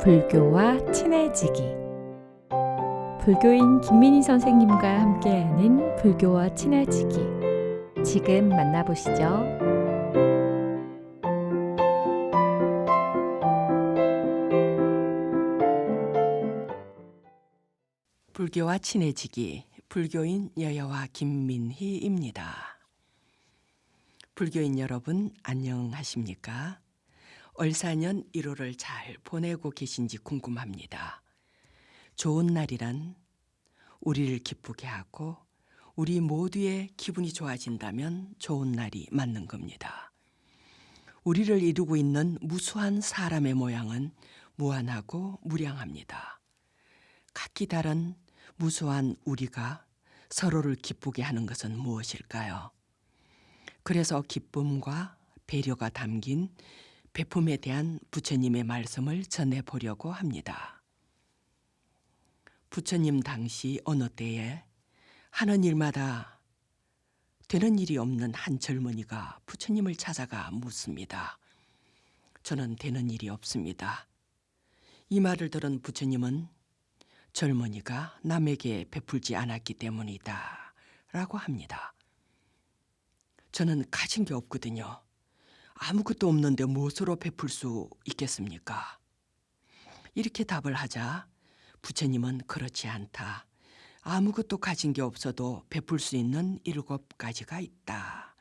불교와 친해지기. 불교인 김민희 선생님과 함께하는 불교와 친해지기. 지금 만나보시죠. 불교와 친해지기, 불교인 여여와 김민희입니다. 불교인 여러분 안녕하십니까? 얼사년 1월을 잘 보내고 계신지 궁금합니다. 좋은 날이란 우리를 기쁘게 하고 우리 모두의 기분이 좋아진다면 좋은 날이 맞는 겁니다. 우리를 이루고 있는 무수한 사람의 모양은 무한하고 무량합니다. 각기 다른 무수한 우리가 서로를 기쁘게 하는 것은 무엇일까요? 그래서 기쁨과 배려가 담긴 베품에 대한 부처님의 말씀을 전해보려고 합니다. 부처님 당시 어느 때에 하는 일마다 되는 일이 없는 한 젊은이가 부처님을 찾아가 묻습니다. 저는 되는 일이 없습니다. 이 말을 들은 부처님은 젊은이가 남에게 베풀지 않았기 때문이다 라고 합니다. 저는 가진 게 없거든요. 아무것도 없는데 무엇으로 베풀 수 있겠습니까? 이렇게 답을 하자 부처님은 그렇지 않다. 아무것도 가진 게 없어도 베풀 수 있는 7가지가 있다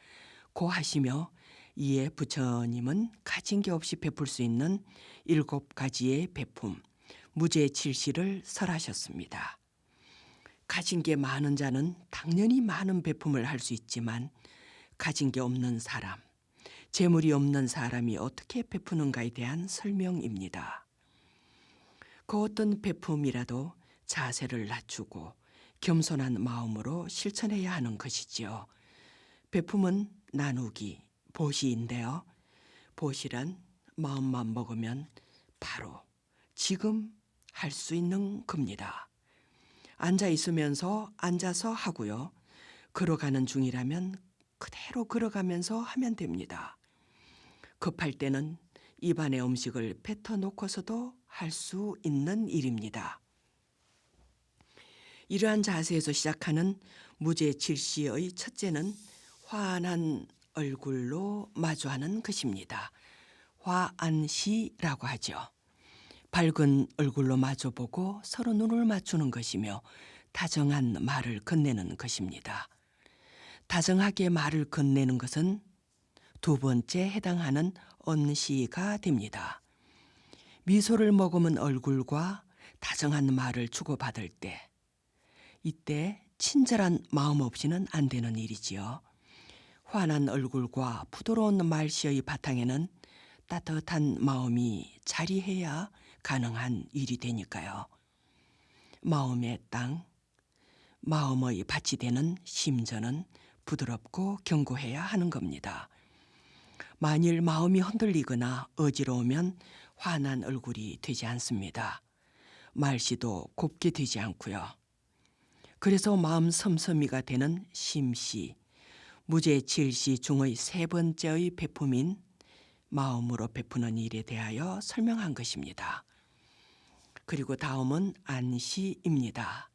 고 하시며, 이에 부처님은 가진 게 없이 베풀 수 있는 7가지의 베품 무죄칠시를 설하셨습니다. 가진 게 많은 자는 당연히 많은 베품을 할 수 있지만 가진 게 없는 사람, 재물이 없는 사람이 어떻게 베푸는가에 대한 설명입니다. 그 어떤 베품이라도 자세를 낮추고 겸손한 마음으로 실천해야 하는 것이지요. 베품은 나누기, 보시인데요. 보시란 마음만 먹으면 바로 지금 할 수 있는 겁니다. 앉아 있으면서 앉아서 하고요. 걸어가는 중이라면 그대로 걸어가면서 하면 됩니다. 급할 때는 입안에 음식을 뱉어 놓고서도 할 수 있는 일입니다. 이러한 자세에서 시작하는 무죄칠시의 첫째는 환한 얼굴로 마주하는 것입니다. 화안시라고 하죠. 밝은 얼굴로 마주보고 서로 눈을 맞추는 것이며 다정한 말을 건네는 것입니다. 다정하게 말을 건네는 것은 두 번째 해당하는 언시가 됩니다. 미소를 머금은 얼굴과 다정한 말을 주고받을 때, 이때 친절한 마음 없이는 안 되는 일이지요. 환한 얼굴과 부드러운 말씨의 바탕에는 따뜻한 마음이 자리해야 가능한 일이 되니까요. 마음의 땅, 마음의 밭이 되는 심전은 부드럽고 견고해야 하는 겁니다. 만일 마음이 흔들리거나 어지러우면 환한 얼굴이 되지 않습니다. 말씨도 곱게 되지 않고요. 그래서 마음 섬섬이가 되는 심씨, 무죄칠시 중의 세 번째의 베품인 마음으로 베푸는 일에 대하여 설명한 것입니다. 그리고 다음은 안시입니다.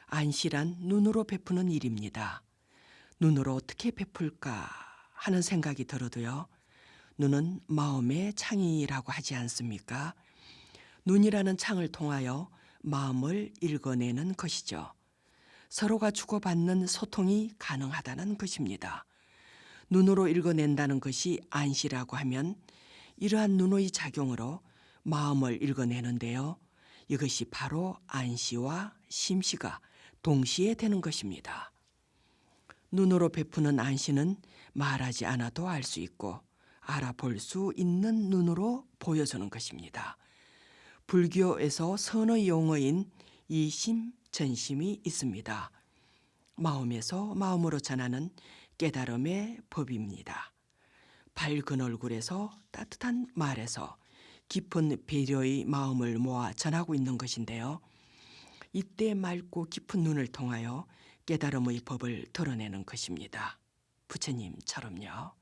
안시란 눈으로 베푸는 일입니다. 눈으로 어떻게 베풀까 하는 생각이 들어도요. 눈은 마음의 창이라고 하지 않습니까? 눈이라는 창을 통하여 마음을 읽어내는 것이죠. 서로가 주고받는 소통이 가능하다는 것입니다. 눈으로 읽어낸다는 것이 안시라고 하면 이러한 눈의 작용으로 마음을 읽어내는데요. 이것이 바로 안시와 심시가 동시에 되는 것입니다. 눈으로 베푸는 안시는 말하지 않아도 알 수 있고 알아볼 수 있는 눈으로 보여주는 것입니다. 불교에서 선의 용어인 이심, 전심이 있습니다. 마음에서 마음으로 전하는 깨달음의 법입니다. 밝은 얼굴에서 따뜻한 말에서 깊은 배려의 마음을 모아 전하고 있는 것인데요. 이때 맑고 깊은 눈을 통하여 깨달음의 법을 드러내는 것입니다. 부처님처럼요.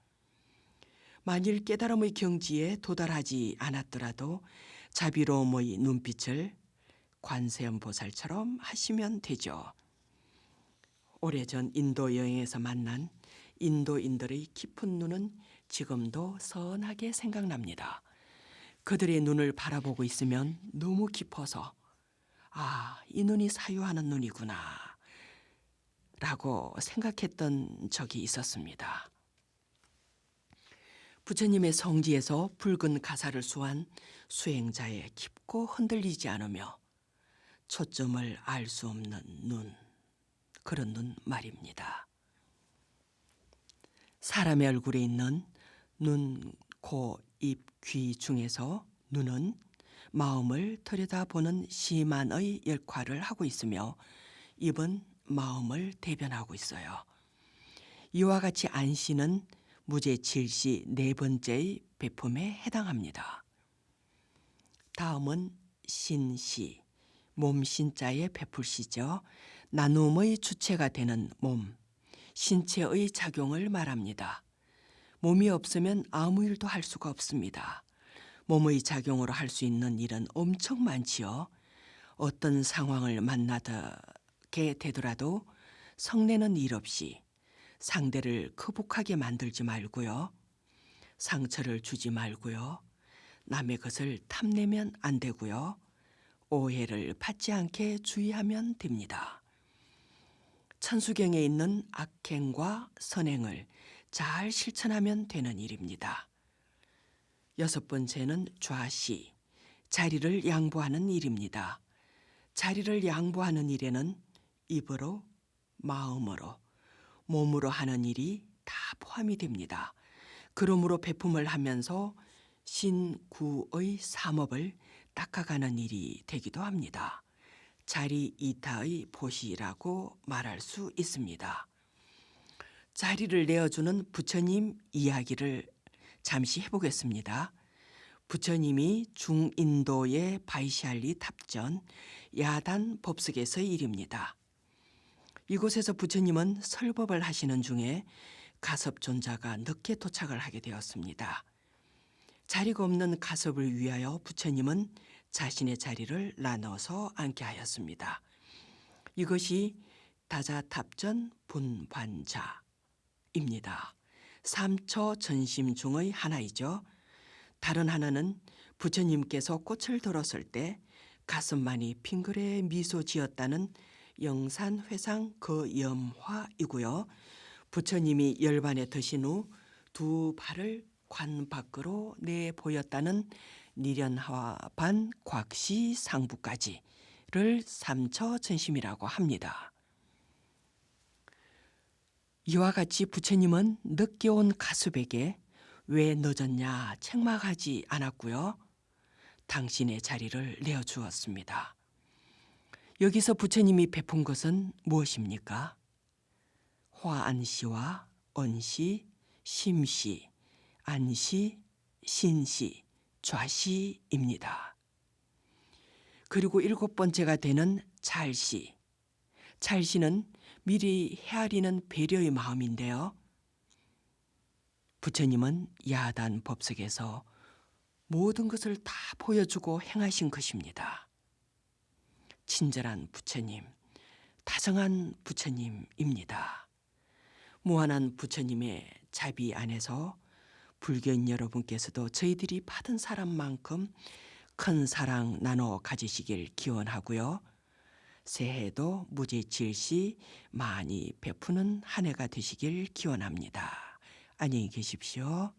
만일 깨달음의 경지에 도달하지 않았더라도 자비로움의 눈빛을 관세음보살처럼 하시면 되죠. 오래전 인도 여행에서 만난 인도인들의 깊은 눈은 지금도 선하게 생각납니다. 그들의 눈을 바라보고 있으면 너무 깊어서 이 눈이 사유하는 눈이구나 라고 생각했던 적이 있었습니다. 부처님의 성지에서 붉은 가사를 수한 수행자의 깊고 흔들리지 않으며 초점을 알 수 없는 눈, 그런 눈 말입니다. 사람의 얼굴에 있는 눈, 코, 입, 귀 중에서 눈은 마음을 들여다보는 시만의 역할을 하고 있으며 입은 마음을 대변하고 있어요. 이와 같이 안시는 무제칠시 네 번째의 배품에 해당합니다. 다음은 신시, 몸신자의 베풀시죠. 나눔의 주체가 되는 몸, 신체의 작용을 말합니다. 몸이 없으면 아무 일도 할 수가 없습니다. 몸의 작용으로 할 수 있는 일은 엄청 많지요. 어떤 상황을 만나게 되더라도 성내는 일 없이 상대를 거북하게 만들지 말고요. 상처를 주지 말고요. 남의 것을 탐내면 안 되고요. 오해를 받지 않게 주의하면 됩니다. 천수경에 있는 악행과 선행을 잘 실천하면 되는 일입니다. 여섯 번째는 좌시, 자리를 양보하는 일입니다. 자리를 양보하는 일에는 입으로, 마음으로, 몸으로 하는 일이 다 포함이 됩니다. 그러므로 배품을 하면서 신구의 삼업을 닦아가는 일이 되기도 합니다. 자리 이타의 보시라고 말할 수 있습니다. 자리를 내어주는 부처님 이야기를 잠시 해보겠습니다. 부처님이 중인도의 바이샬리 탑전 야단 법석에서의 일입니다. 이곳에서 부처님은 설법을 하시는 중에 가섭존자가 늦게 도착을 하게 되었습니다. 자리가 없는 가섭을 위하여 부처님은 자신의 자리를 나눠서 앉게 하였습니다. 이것이 다자탑전 분반자입니다. 삼처 전심 중의 하나이죠. 다른 하나는 부처님께서 꽃을 들었을 때 가슴만이 빙그레 미소 지었다는 영산회상 거염화이고요. 부처님이 열반에 드신 후 두 발을 관 밖으로 내 보였다는 니련화반 곽시 상부까지를 삼처 전심이라고 합니다. 이와 같이 부처님은 늦게 온 가섭에게 왜 늦었냐 책망하지 않았고요. 당신의 자리를 내어주었습니다. 여기서 부처님이 베푼 것은 무엇입니까? 화안시와 언시, 심시, 안시, 신시, 좌시입니다. 그리고 일곱 번째가 되는 찰시. 찰시는 미리 헤아리는 배려의 마음인데요. 부처님은 야단 법석에서 모든 것을 다 보여주고 행하신 것입니다. 친절한 부처님, 다정한 부처님입니다. 무한한 부처님의 자비 안에서 불교인 여러분께서도 저희들이 받은 사람만큼 큰 사랑 나눠 가지시길 기원하고요. 새해도 무제칠시 많이 베푸는 한 해가 되시길 기원합니다. 안녕히 계십시오.